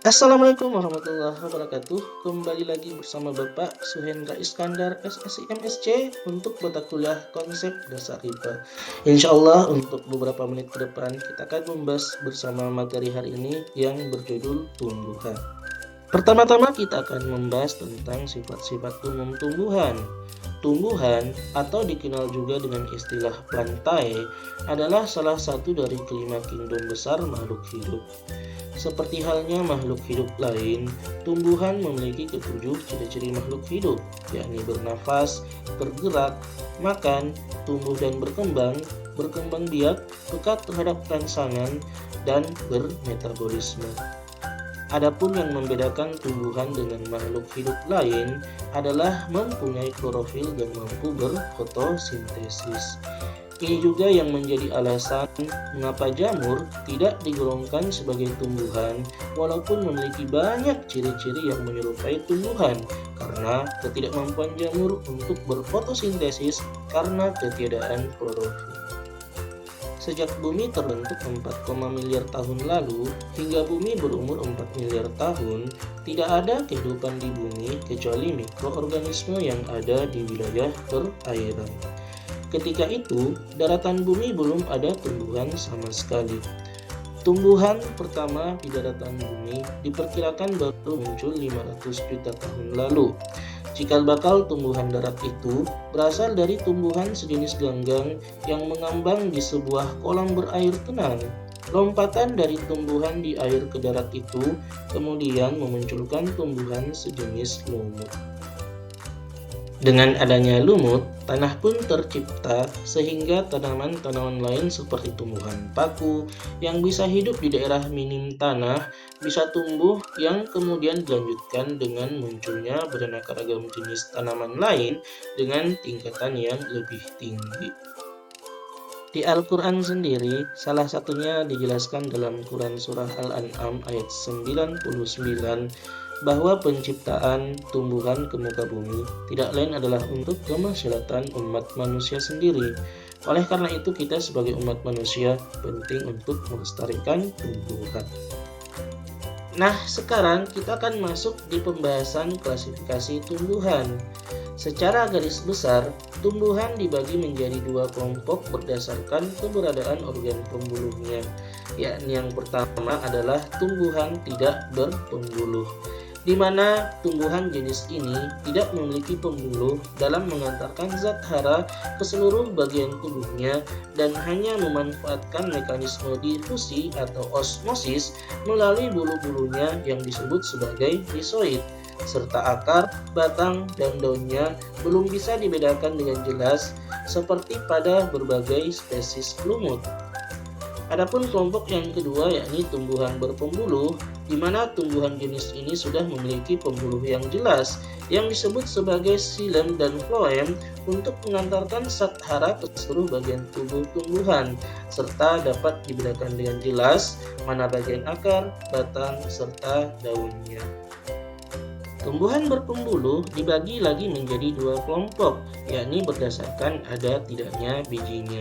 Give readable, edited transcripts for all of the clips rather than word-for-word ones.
Assalamualaikum warahmatullahi wabarakatuh. Kembali lagi bersama Bapak Suhendra Iskandar SSI MSC untuk mata kuliah konsep dasar IPA. Insya Allah untuk beberapa menit ke depan kita akan membahas bersama materi hari ini yang berjudul tumbuhan. Pertama-tama kita akan membahas tentang sifat-sifat umum tumbuhan. Tumbuhan atau dikenal juga dengan istilah plantae adalah salah satu dari kelima kingdom besar makhluk hidup. Seperti halnya makhluk hidup lain, tumbuhan memiliki ketujuh ciri-ciri makhluk hidup, yakni bernafas, bergerak, makan, tumbuh dan berkembang biak, pekat terhadap rangsangan, dan bermetabolisme. Adapun yang membedakan tumbuhan dengan makhluk hidup lain adalah mempunyai klorofil dan mampu berfotosintesis. Ini juga yang menjadi alasan mengapa jamur tidak digolongkan sebagai tumbuhan walaupun memiliki banyak ciri-ciri yang menyerupai tumbuhan, karena ketidakmampuan jamur untuk berfotosintesis karena ketiadaan klorofil. Sejak bumi terbentuk 4, miliar tahun lalu hingga bumi berumur 4 miliar tahun, tidak ada kehidupan di bumi kecuali mikroorganisme yang ada di wilayah perairan. Ketika itu, daratan bumi belum ada tumbuhan sama sekali. Tumbuhan pertama di daratan bumi diperkirakan baru muncul 500 juta tahun lalu. Cikal bakal tumbuhan darat itu berasal dari tumbuhan sejenis ganggang yang mengambang di sebuah kolam berair tenang. Lompatan dari tumbuhan di air ke darat itu kemudian memunculkan tumbuhan sejenis lumut. Dengan adanya lumut, tanah pun tercipta sehingga tanaman-tanaman lain seperti tumbuhan paku yang bisa hidup di daerah minim tanah bisa tumbuh, yang kemudian dilanjutkan dengan munculnya beraneka ragam jenis tanaman lain dengan tingkatan yang lebih tinggi. Di Al-Quran sendiri, salah satunya dijelaskan dalam Quran Surah Al-An'am ayat 99 bahwa penciptaan tumbuhan ke muka bumi tidak lain adalah untuk kemaslahatan umat manusia sendiri. Oleh karena itu, kita sebagai umat manusia penting untuk melestarikan tumbuhan. Nah, sekarang kita akan masuk di pembahasan klasifikasi tumbuhan. Secara garis besar, tumbuhan dibagi menjadi dua kelompok berdasarkan keberadaan organ pembuluhnya, yakni yang pertama adalah tumbuhan tidak berpembuluh, di mana tumbuhan jenis ini tidak memiliki pembuluh dalam mengantarkan zat hara ke seluruh bagian tubuhnya dan hanya memanfaatkan mekanisme difusi atau osmosis melalui bulu-bulunya yang disebut sebagai rizoid, serta akar, batang, dan daunnya belum bisa dibedakan dengan jelas seperti pada berbagai spesies lumut. Adapun kelompok yang kedua yakni tumbuhan berpembuluh, di mana tumbuhan jenis ini sudah memiliki pembuluh yang jelas yang disebut sebagai xilem dan phloem untuk mengantarkan zat hara ke seluruh bagian tubuh tumbuhan, serta dapat dibedakan dengan jelas mana bagian akar, batang, serta daunnya. Tumbuhan berpembuluh dibagi lagi menjadi dua kelompok, yakni berdasarkan ada tidaknya bijinya.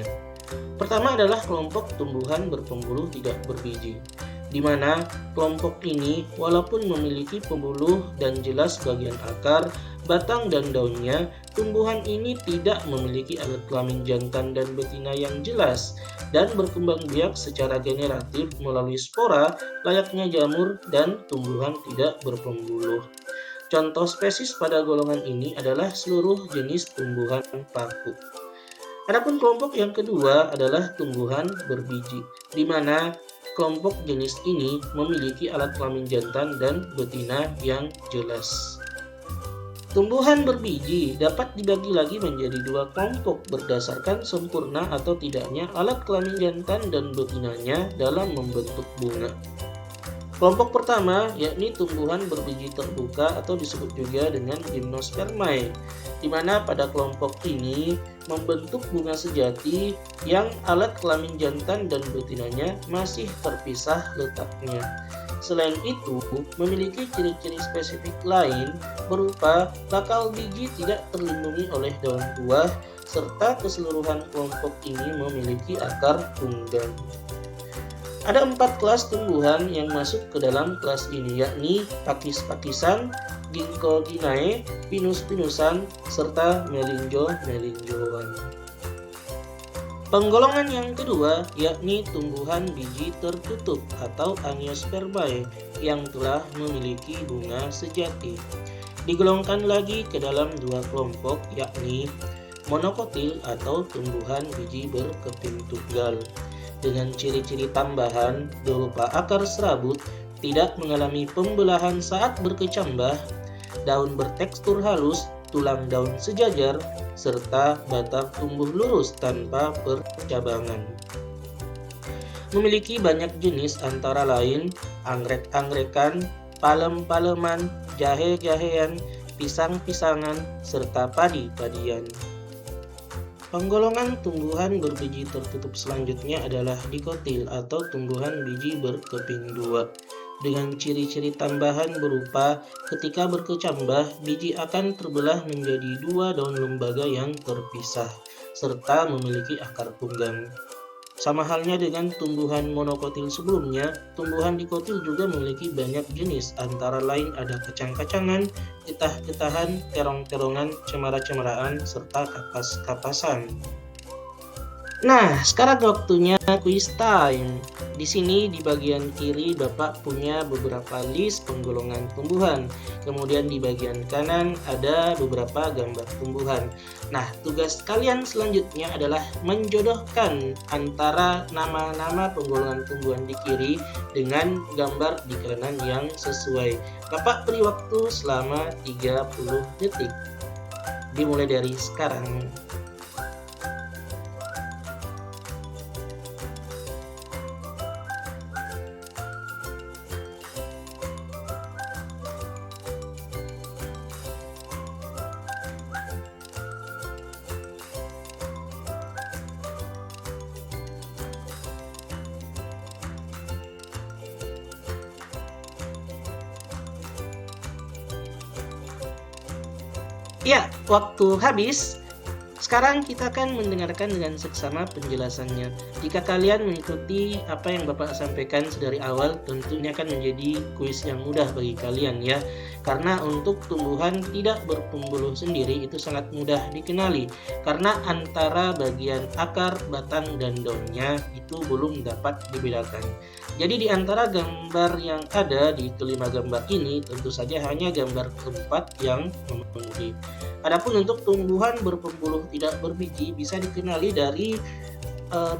Pertama adalah kelompok tumbuhan berpembuluh tidak berbiji, di mana kelompok ini walaupun memiliki pembuluh dan jelas bagian akar, batang, dan daunnya, tumbuhan ini tidak memiliki alat kelamin jantan dan betina yang jelas dan berkembang biak secara generatif melalui spora layaknya jamur dan tumbuhan tidak berpembuluh. Contoh spesies pada golongan ini adalah seluruh jenis tumbuhan paku. Adapun kelompok yang kedua adalah tumbuhan berbiji, di mana kelompok jenis ini memiliki alat kelamin jantan dan betina yang jelas. Tumbuhan berbiji dapat dibagi lagi menjadi dua kelompok berdasarkan sempurna atau tidaknya alat kelamin jantan dan betinanya dalam membentuk bunga. Kelompok pertama yakni tumbuhan berbiji terbuka atau disebut juga dengan gimnospermae, di mana pada kelompok ini membentuk bunga sejati yang alat kelamin jantan dan betinanya masih terpisah letaknya. Selain itu, memiliki ciri-ciri spesifik lain berupa bakal biji tidak terlindungi oleh daun buah, serta keseluruhan kelompok ini memiliki akar tunggang. Ada 4 kelas tumbuhan yang masuk ke dalam kelas ini, yakni pakis-pakisan, ginkgoginae, pinus-pinusan, serta melinjo-melinjoan. Penggolongan yang kedua yakni tumbuhan biji tertutup atau Angiospermae yang telah memiliki bunga sejati. Digolongkan lagi ke dalam 2 kelompok, yakni monokotil atau tumbuhan biji berkeping tunggal dengan ciri-ciri tambahan berupa akar serabut, tidak mengalami pembelahan saat berkecambah, daun bertekstur halus, tulang daun sejajar, serta batang tumbuh lurus tanpa percabangan. Memiliki banyak jenis antara lain anggrek-angrekan, palem-paleman, jahe-jahean, pisang-pisangan, serta padi-padian. Penggolongan tumbuhan berbiji tertutup selanjutnya adalah dikotil atau tumbuhan biji berkeping dua dengan ciri-ciri tambahan berupa ketika berkecambah biji akan terbelah menjadi 2 daun lembaga yang terpisah serta memiliki akar tunggang. Sama halnya dengan tumbuhan monokotil sebelumnya, tumbuhan dikotil juga memiliki banyak jenis, antara lain ada kacang-kacangan, getah-getahan, terong-terongan, cemara-cemaraan, serta kapas-kapasan. Nah, sekarang waktunya quiz time. Di sini di bagian kiri Bapak punya beberapa list penggolongan tumbuhan. Kemudian di bagian kanan ada beberapa gambar tumbuhan. Nah, tugas kalian selanjutnya adalah menjodohkan antara nama-nama penggolongan tumbuhan di kiri dengan gambar di kanan yang sesuai. Bapak beri waktu selama 30 detik. Dimulai dari sekarang. Ya, waktu habis. Sekarang kita akan mendengarkan dengan seksama penjelasannya. Jika kalian mengikuti apa yang Bapak sampaikan sedari awal, tentunya akan menjadi kuis yang mudah bagi kalian ya. Karena untuk tumbuhan tidak berpembuluh sendiri itu sangat mudah dikenali. Karena antara bagian akar, batang, dan daunnya itu belum dapat dibedakan. Jadi di antara gambar yang ada di kelima gambar ini, tentu saja hanya gambar keempat yang memenuhi. Adapun untuk tumbuhan berpembuluh tidak berbiji bisa dikenali dari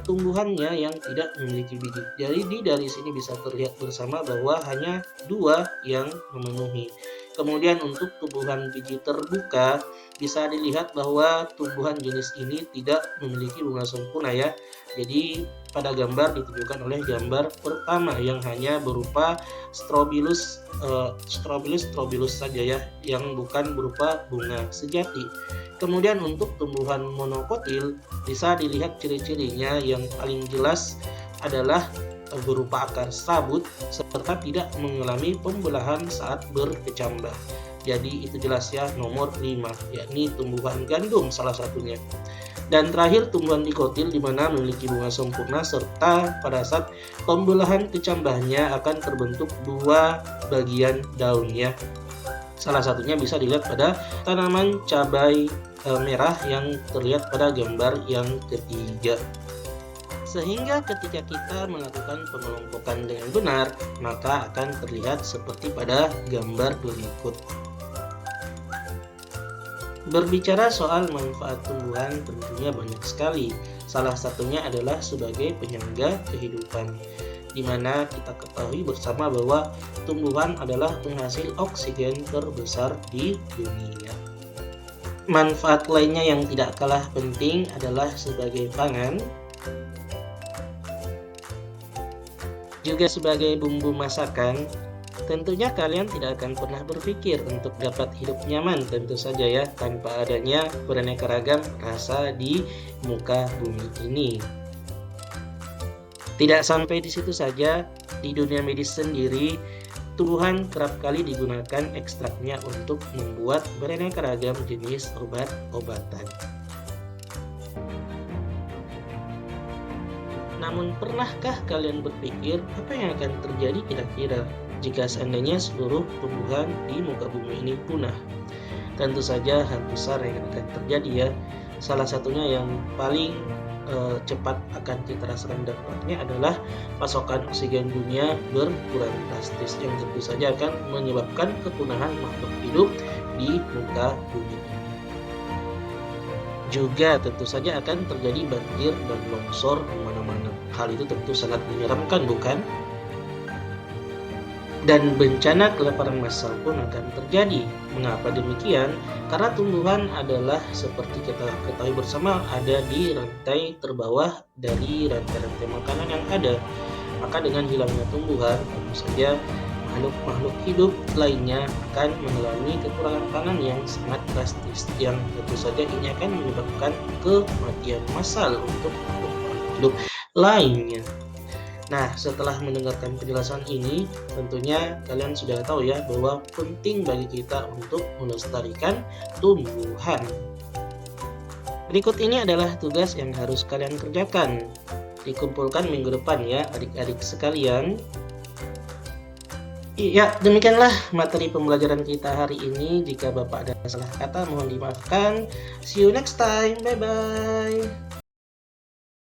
tumbuhannya yang tidak memiliki biji. Jadi dari sini bisa terlihat bersama bahwa hanya 2 yang memenuhi. Kemudian untuk tumbuhan biji terbuka bisa dilihat bahwa tumbuhan jenis ini tidak memiliki bunga sempurna ya. Jadi pada gambar ditunjukkan oleh gambar pertama yang hanya berupa strobilus saja ya, yang bukan berupa bunga sejati. Kemudian untuk tumbuhan monokotil bisa dilihat ciri-cirinya yang paling jelas adalah berupa akar serabut serta tidak mengalami pembelahan saat berkecambah. Jadi itu jelas ya, nomor 5 yakni tumbuhan gandum salah satunya. Dan terakhir tumbuhan dikotil di mana memiliki bunga sempurna serta pada saat pembelahan kecambahnya akan terbentuk 2 bagian daunnya. Salah satunya bisa dilihat pada tanaman cabai merah yang terlihat pada gambar yang ketiga. Sehingga ketika kita melakukan pengelompokan dengan benar, maka akan terlihat seperti pada gambar berikut. Berbicara soal manfaat tumbuhan tentunya banyak sekali. Salah satunya adalah sebagai penyangga kehidupan, di mana kita ketahui bersama bahwa tumbuhan adalah penghasil oksigen terbesar di dunia. Manfaat lainnya yang tidak kalah penting adalah sebagai pangan, juga sebagai bumbu masakan. Tentunya kalian tidak akan pernah berpikir untuk dapat hidup nyaman tentu saja ya tanpa adanya beraneka ragam rasa di muka bumi ini. Tidak sampai di situ saja, di dunia medis sendiri tumbuhan kerap kali digunakan ekstraknya untuk membuat beraneka ragam jenis obat-obatan. Namun pernahkah kalian berpikir apa yang akan terjadi kira-kira jika seandainya seluruh tumbuhan di muka bumi ini punah? Tentu saja hal besar yang akan terjadi ya. Salah satunya yang paling cepat akan kita rasakan dampaknya adalah pasokan oksigen dunia berkurang drastis yang tentu saja akan menyebabkan kepunahan makhluk hidup di muka bumi. Juga tentu saja akan terjadi banjir dan longsor di mana-mana. Hal itu tentu sangat menyeramkan, bukan? Dan bencana kelaparan massal pun akan terjadi. Mengapa demikian? Karena tumbuhan adalah seperti kita ketahui bersama ada di rantai terbawah dari rantai-rantai makanan yang ada. Maka dengan hilangnya tumbuhan, tentu saja makhluk-makhluk hidup lainnya akan mengalami kekurangan pangan yang sangat drastis, yang tentu saja ini akan menyebabkan kematian massal untuk makhluk hidup lainnya. Nah, setelah mendengarkan penjelasan ini, tentunya kalian sudah tahu ya bahwa penting bagi kita untuk melestarikan tumbuhan. Berikut ini adalah tugas yang harus kalian kerjakan. Dikumpulkan minggu depan ya adik-adik sekalian. Iya, demikianlah materi pembelajaran kita hari ini. Jika Bapak ada salah kata mohon dimaafkan. See you next time. Bye-bye.